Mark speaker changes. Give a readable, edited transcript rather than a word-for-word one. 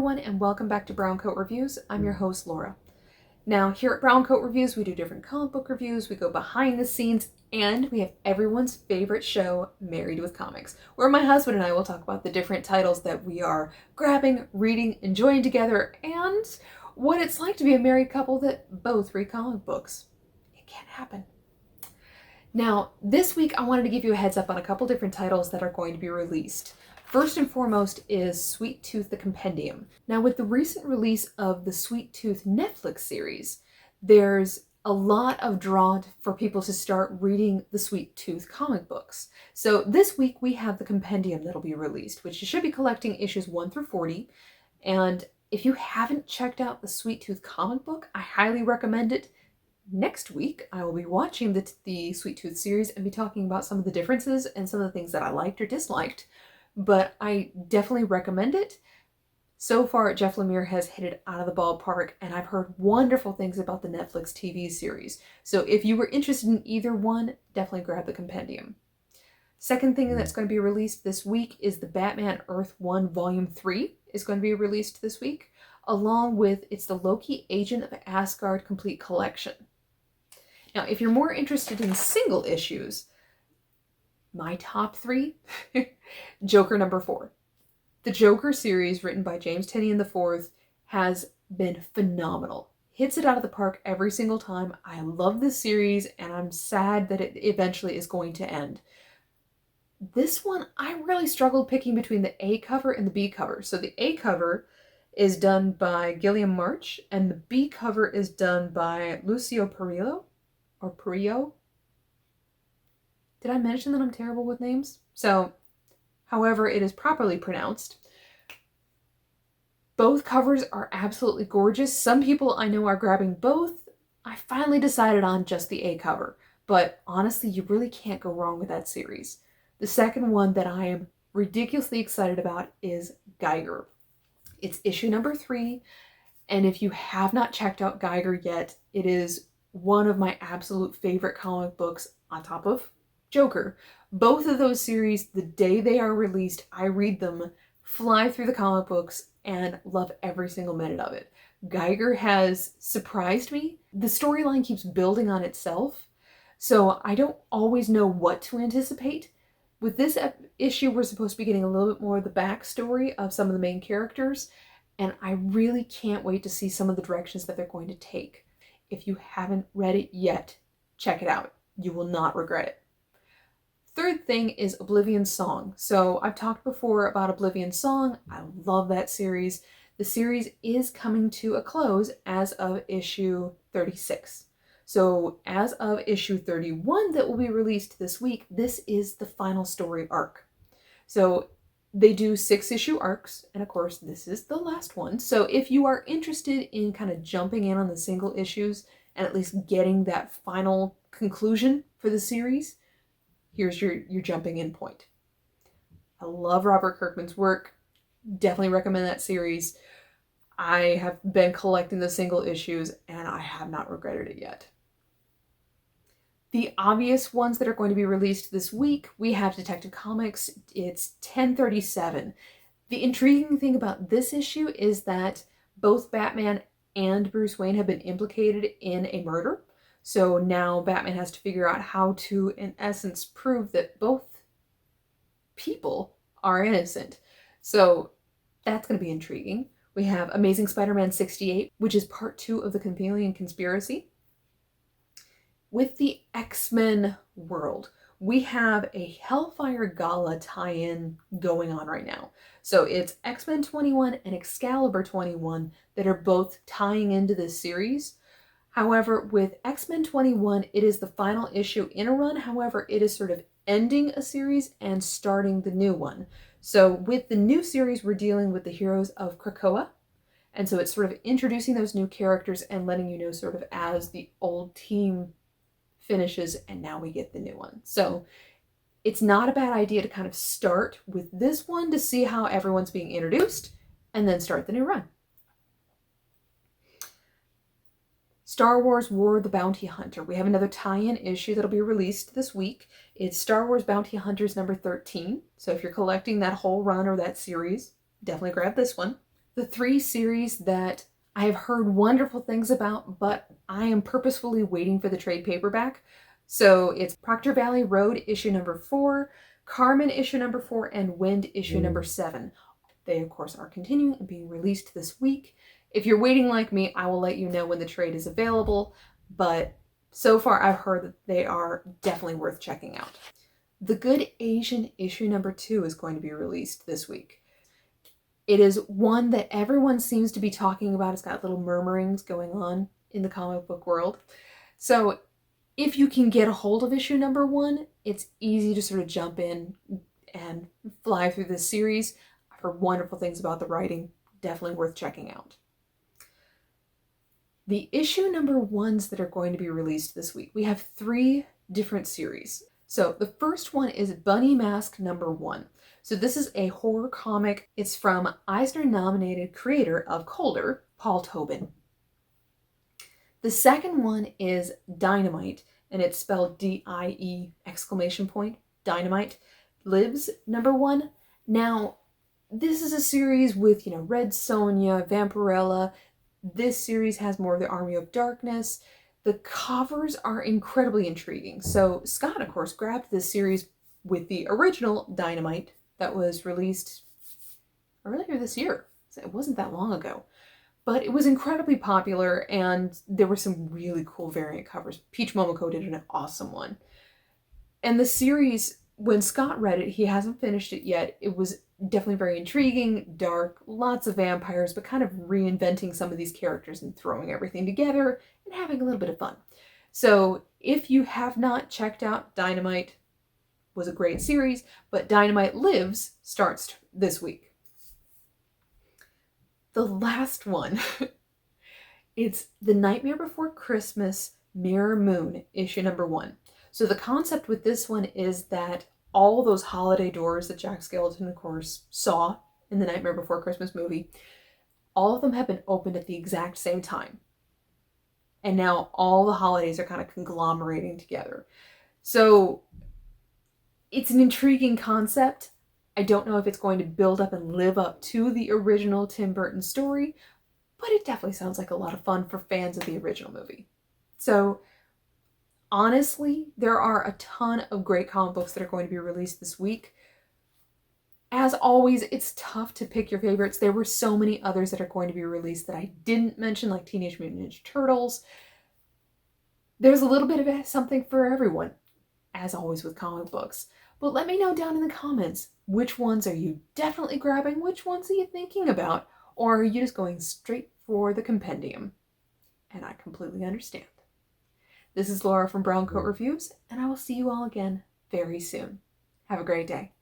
Speaker 1: everyone, and welcome back to Brown Coat Reviews. I'm your host, Laura. Now, here at Brown Coat Reviews, we do different comic book reviews, we go behind the scenes, and we have everyone's favorite show, Married with Comics, where my husband and I will talk about the different titles that we are grabbing, reading, enjoying together, and what it's like to be a married couple that both read comic books. It can happen. Now, this week I wanted to give you a heads up on a couple different titles that are going to be released. First and foremost is Sweet Tooth the Compendium. Now, with the recent release of the Sweet Tooth Netflix series, there's a lot of draw for people to start reading the Sweet Tooth comic books. So this week we have the compendium that'll be released, which should be collecting issues 1 through 40. And if you haven't checked out the Sweet Tooth comic book, I highly recommend it. Next week, I will be watching the Sweet Tooth series and be talking about some of the differences and some of the things that I liked or disliked. But I definitely recommend it. So far, Jeff Lemire has hit it out of the ballpark, and I've heard wonderful things about the Netflix TV series. So if you were interested in either one, definitely grab the compendium. Second thing that's going to be released this week is the Batman Earth 1 Volume 3 is going to be released this week, along with it's the Loki Agent of Asgard Complete Collection. Now, if you're more interested in single issues, my top 3, Joker number 4. The Joker series, written by James Tynion IV, has been phenomenal. Hits it out of the park every single time. I love this series, and I'm sad that it eventually is going to end. This one, I really struggled picking between the A cover and the B cover. So the A cover is done by Gilliam March, and the B cover is done by Lucio Perillo, or Perillo. Did I mention that I'm terrible with names? So, however it is properly pronounced. Both covers are absolutely gorgeous. Some people I know are grabbing both. I finally decided on just the A cover, but honestly, you really can't go wrong with that series. The second one that I am ridiculously excited about is Geiger. It's issue number 3, and if you have not checked out Geiger yet, it is one of my absolute favorite comic books on top of Joker. Both of those series, the day they are released, I read them, fly through the comic books, and love every single minute of it. Geiger has surprised me. The storyline keeps building on itself, so I don't always know what to anticipate. With this issue, we're supposed to be getting a little bit more of the backstory of some of the main characters, and I really can't wait to see some of the directions that they're going to take. If you haven't read it yet, check it out. You will not regret it. Third thing is Oblivionsong. So I've talked before about Oblivionsong. I love that series. The series is coming to a close as of issue 36. So as of issue 31 that will be released this week, this is the final story arc. So they do 6-issue arcs, and of course this is the last one. So if you are interested in kind of jumping in on the single issues and at least getting that final conclusion for the series, here's your jumping in point. I love Robert Kirkman's work. Definitely recommend that series. I have been collecting the single issues and I have not regretted it yet. The obvious ones that are going to be released this week, we have Detective Comics. It's 1037. The intriguing thing about this issue is that both Batman and Bruce Wayne have been implicated in a murder. So now Batman has to figure out how to, in essence, prove that both people are innocent. So that's going to be intriguing. We have Amazing Spider-Man 68, which is part 2 of the Chameleon Conspiracy. With the X-Men world, we have a Hellfire Gala tie-in going on right now. So it's X-Men 21 and Excalibur 21 that are both tying into this series. However, with X-Men 21, it is the final issue in a run. However, it is sort of ending a series and starting the new one. So with the new series, we're dealing with the heroes of Krakoa. And so it's sort of introducing those new characters and letting you know sort of as the old team finishes and now we get the new one. So it's not a bad idea to kind of start with this one to see how everyone's being introduced and then start the new run. Star Wars War of the Bounty Hunter. We have another tie-in issue that'll be released this week. It's Star Wars Bounty Hunters number 13. So if you're collecting that whole run or that series, definitely grab this one. The 3 series that I have heard wonderful things about, but I am purposefully waiting for the trade paperback. So it's Proctor Valley Road issue number 4, Carmen issue number 4, and Wind issue number 7. They, of course, are continuing and being released this week. If you're waiting like me, I will let you know when the trade is available, but so far I've heard that they are definitely worth checking out. The Good Asian issue number 2 is going to be released this week. It is one that everyone seems to be talking about. It's got little murmurings going on in the comic book world. So if you can get a hold of issue number 1, it's easy to sort of jump in and fly through this series. I've heard wonderful things about the writing. Definitely worth checking out. The issue number 1s that are going to be released this week, we have 3 different series. So the first one is Bunny Mask number 1. So this is a horror comic. It's from Eisner-nominated creator of Colder, Paul Tobin. The second one is Dynamite, and it's spelled D-I-E exclamation point, Dynamite, Lives number 1. Now, this is a series with, Red Sonja, Vampirella. This series has more of the Army of Darkness. The covers are incredibly intriguing. So Scott, of course, grabbed this series with the original Dynamite that was released earlier this year. It wasn't that long ago. But it was incredibly popular, and there were some really cool variant covers. Peach Momoko did an awesome one. And the series, when Scott read it, he hasn't finished it yet. It was definitely very intriguing, dark, lots of vampires, but kind of reinventing some of these characters and throwing everything together and having a little bit of fun. So if you have not checked out Dynamite, was a great series, but Dynamite Lives starts this week. The last one, it's The Nightmare Before Christmas Mirror Moon issue number 1. So the concept with this one is that all those holiday doors that Jack Skellington, of course, saw in the Nightmare Before Christmas movie, all of them have been opened at the exact same time. And now all the holidays are kind of conglomerating together. So it's an intriguing concept. I don't know if it's going to build up and live up to the original Tim Burton story, but it definitely sounds like a lot of fun for fans of the original movie. So honestly, there are a ton of great comic books that are going to be released this week. As always, it's tough to pick your favorites. There were so many others that are going to be released that I didn't mention, like Teenage Mutant Ninja Turtles. There's a little bit of something for everyone, as always with comic books. But let me know down in the comments, which ones are you definitely grabbing? Which ones are you thinking about? Or are you just going straight for the compendium? And I completely understand. This is Laura from Brown Coat Reviews, and I will see you all again very soon. Have a great day.